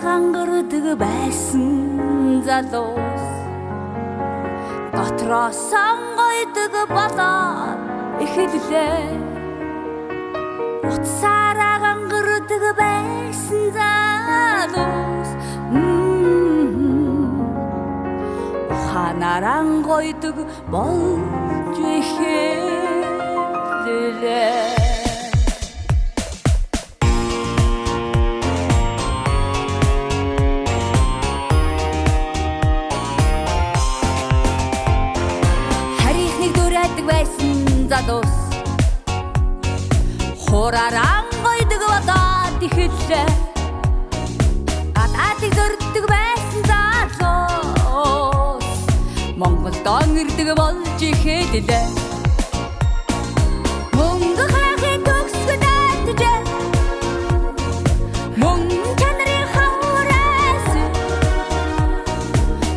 ангөрдөг байсан залуус дотроо сонгойдог болоод эхэллээ. Утсаар ангөрдөг байсан залуус ухаанаар ангойдог болж эхэллээ. Залуус хураар ангойдог болоод эхэллээ. Гадаадыг зөрдөг байсан залуус Монголд ирдэг болж эхэллээ. Мөнгө хайхыг төгсгөд айлтжээ. Мөнгө чанарын хавраас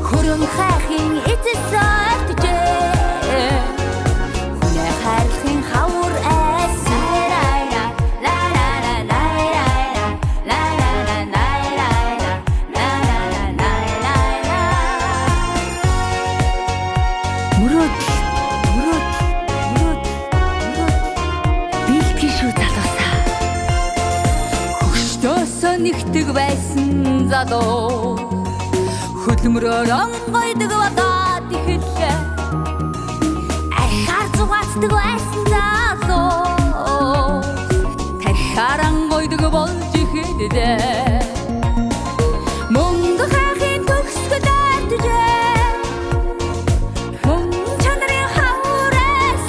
хөрөн хайхын эцэс айлтжээ. Нэгтэг байсан залуу хөдөлмөрөөр ангойдог болоод эхэллээ. Ахаар зугаацдаг байсан залуу тарихаар ангойдог болж эхэллээ. Мөнгө хайхын төгсгөд айлтжээ. Мөнгө чанарын хавраас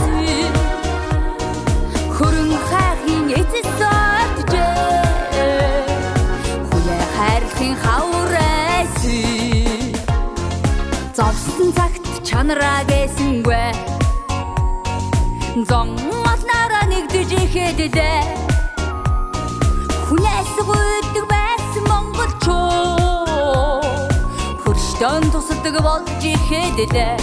хөрөн хайхын эцэс хавраас зовсон цагт чанараа гэсэнгүй зон олнороо нэгдэж эхэллээ. Хүнээс гүйдэг байсан монголчууд хөрштөн тусалдаг болж эхэллээ.